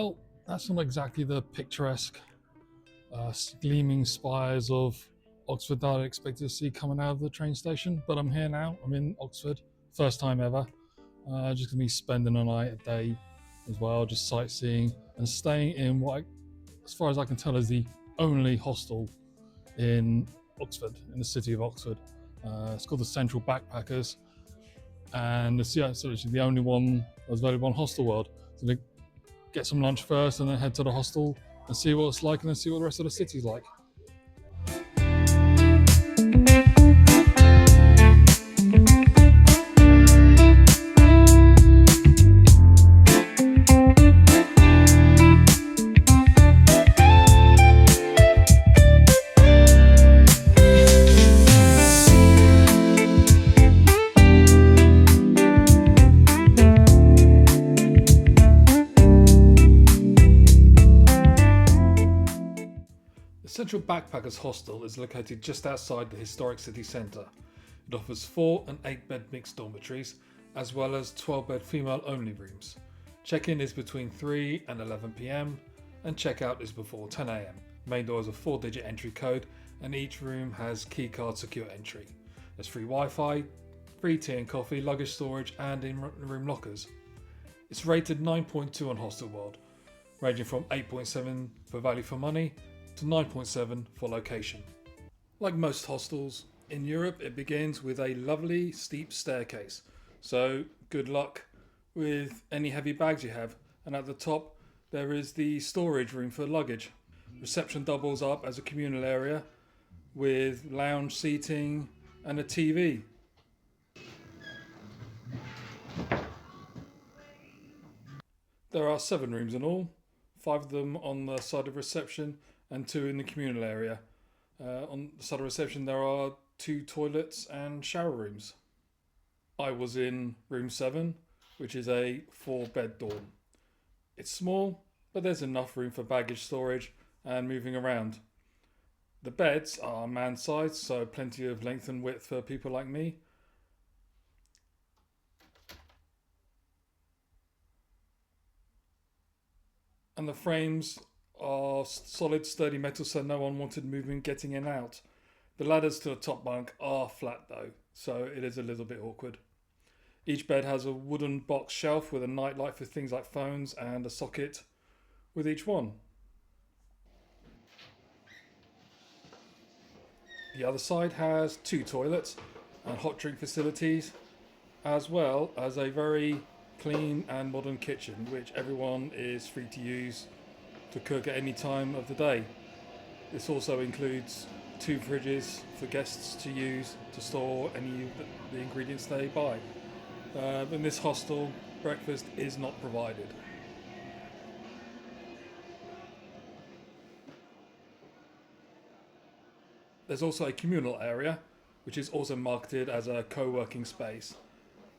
Well, that's not exactly the picturesque, gleaming spires of Oxford that I'd expect to see coming out of the train station, but I'm here now. I'm in Oxford, first time ever. Just gonna be spending a night, a day as well, just sightseeing and staying in as far as I can tell, is the only hostel in Oxford, in the city of Oxford. It's called the Central Backpackers, and it's actually the only one that's available on Hostel World. So they get some lunch first, and then head to the hostel and see what it's like, and then see what the rest of the city's like. The Central Backpackers Hostel is located just outside the historic city centre. It offers 4 and 8 bed mixed dormitories, as well as 12 bed female only rooms. Check-in is between 3 and 11 PM, and check-out is before 10 AM. Main door is a 4-digit entry code, and each room has keycard secure entry. There's free Wi-Fi, free tea and coffee, luggage storage, and in-room lockers. It's rated 9.2 on Hostel World, ranging from 8.7 for value for money to 9.7 for location. Like most hostels in Europe, it begins with a lovely steep staircase, so good luck with any heavy bags you have. And at the top there is the storage room for luggage. Reception doubles up as a communal area with lounge seating and a TV. There are 7 rooms in all, 5 of them on the side of reception and 2 in the communal area. On the side of reception there are 2 toilets and shower rooms. I was in room 7, which is a 4-bed dorm. It's small, but there's enough room for baggage storage and moving around. The beds are man-sized, so plenty of length and width for people like me. And the frames are solid, sturdy metal, so no unwanted movement getting in and out. The ladders to the top bunk are flat though, so it is a little bit awkward. Each bed has a wooden box shelf with a nightlight for things like phones and a socket with each one. The other side has 2 toilets and hot drink facilities, as well as a very clean and modern kitchen, which everyone is free to use to cook at any time of the day. This also includes 2 fridges for guests to use to store any of the ingredients they buy. In this hostel, breakfast is not provided. There's also a communal area, which is also marketed as a co-working space,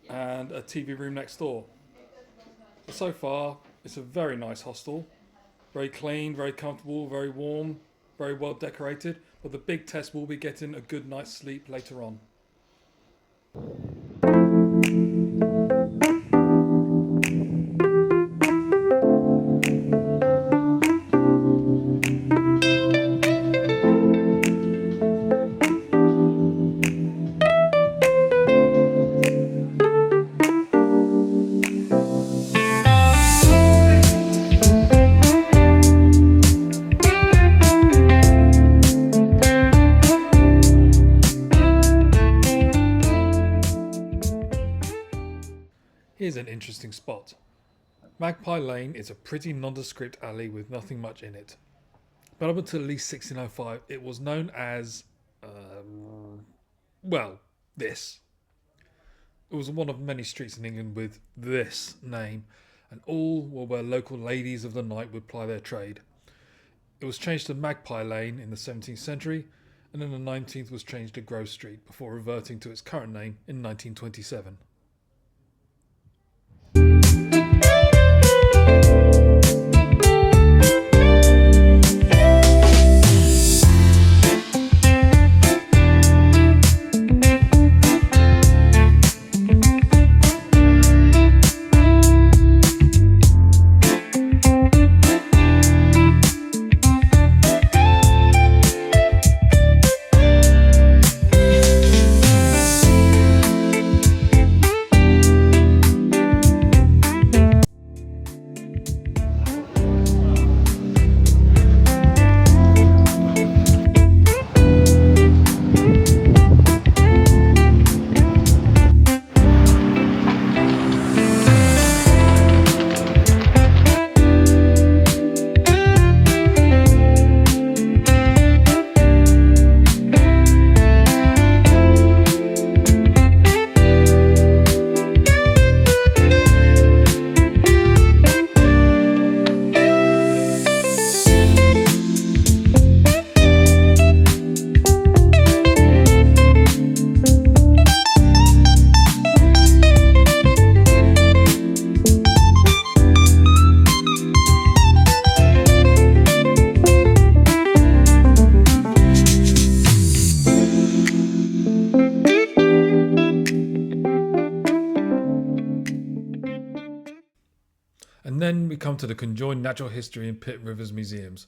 and a TV room next door. So far, it's a very nice hostel. Very clean, very comfortable, very warm, very well decorated, but the big test will be getting a good night's sleep later on. Here's an interesting spot. Magpie Lane is a pretty nondescript alley with nothing much in it. But up until at least 1605, it was known as, this. It was one of many streets in England with this name, and all were where local ladies of the night would ply their trade. It was changed to Magpie Lane in the 17th century, and in the 19th was changed to Grove Street before reverting to its current name in 1927. And then we come to the conjoined Natural History and Pitt Rivers Museums.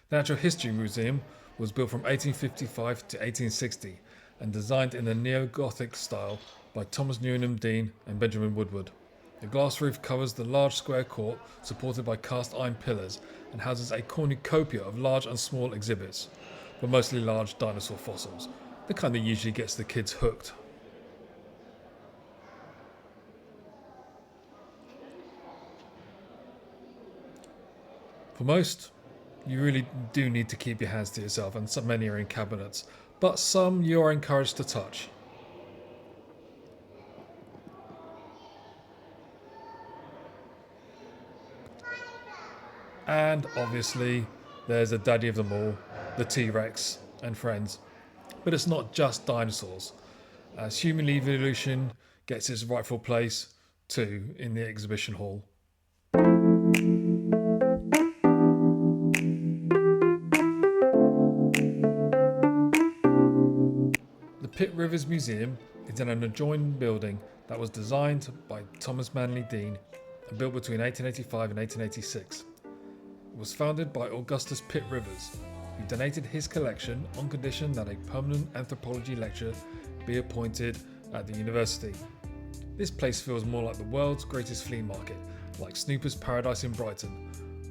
The Natural History Museum was built from 1855 to 1860 and designed in the neo-Gothic style by Thomas Newnham Dean and Benjamin Woodward. The glass roof covers the large square court supported by cast iron pillars and houses a cornucopia of large and small exhibits, but mostly large dinosaur fossils, the kind that usually gets the kids hooked. For most, you really do need to keep your hands to yourself, and so many are in cabinets, but some you are encouraged to touch. And obviously, there's the daddy of them all, the T-Rex and friends. But it's not just dinosaurs, as human evolution gets its rightful place too in the exhibition hall. The Pitt Rivers Museum is in an adjoining building that was designed by Thomas Manley Dean and built between 1885 and 1886. It was founded by Augustus Pitt Rivers, who donated his collection on condition that a permanent anthropology lecturer be appointed at the university. This place feels more like the world's greatest flea market, like Snooper's Paradise in Brighton,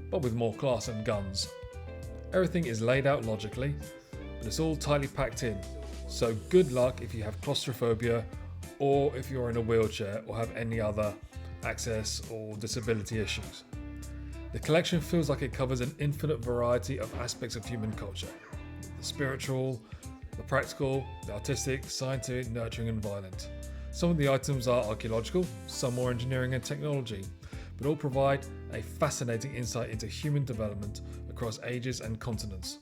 but with more class and guns. Everything is laid out logically, but it's all tightly packed in, so good luck if you have claustrophobia or if you're in a wheelchair or have any other access or disability issues. The collection feels like it covers an infinite variety of aspects of human culture. The spiritual, the practical, the artistic, scientific, nurturing and violent. Some of the items are archaeological, some more engineering and technology, but all provide a fascinating insight into human development across ages and continents.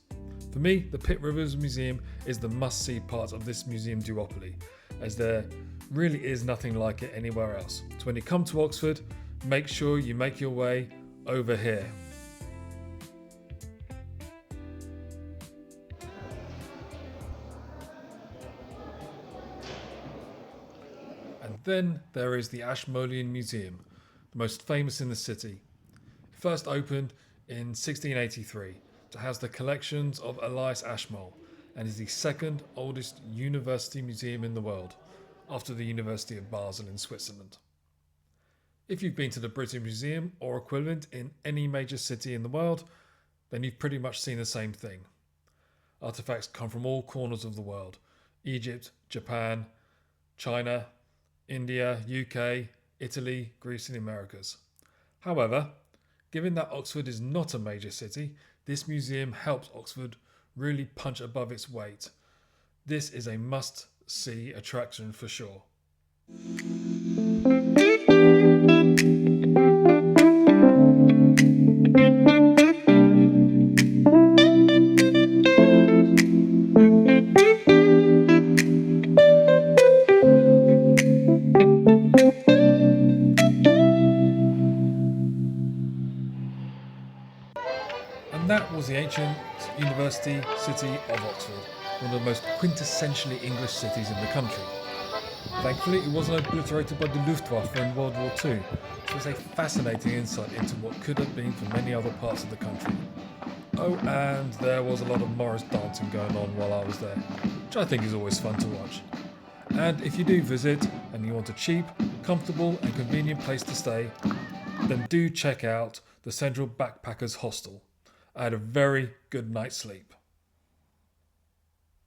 For me, the Pitt Rivers Museum is the must-see part of this museum duopoly, as there really is nothing like it anywhere else. So when you come to Oxford, make sure you make your way over here. And then there is the Ashmolean Museum, the most famous in the city. It first opened in 1683 to house the collections of Elias Ashmole and is the second oldest university museum in the world, after the University of Basel in Switzerland. If you've been to the British Museum or equivalent in any major city in the world, then you've pretty much seen the same thing. Artifacts come from all corners of the world: Egypt, Japan, China, India, UK, Italy, Greece and the Americas. However, given that Oxford is not a major city, this museum helps Oxford really punch above its weight. This is a must-see attraction for sure. And that was the ancient university city of Oxford, one of the most quintessentially English cities in the country. Thankfully, it wasn't obliterated by the Luftwaffe in World War II, so it's a fascinating insight into what could have been for many other parts of the country. Oh, and there was a lot of Morris dancing going on while I was there, which I think is always fun to watch. And if you do visit and you want a cheap, comfortable and convenient place to stay, then do check out the Central Backpackers Hostel. I had a very good night's sleep.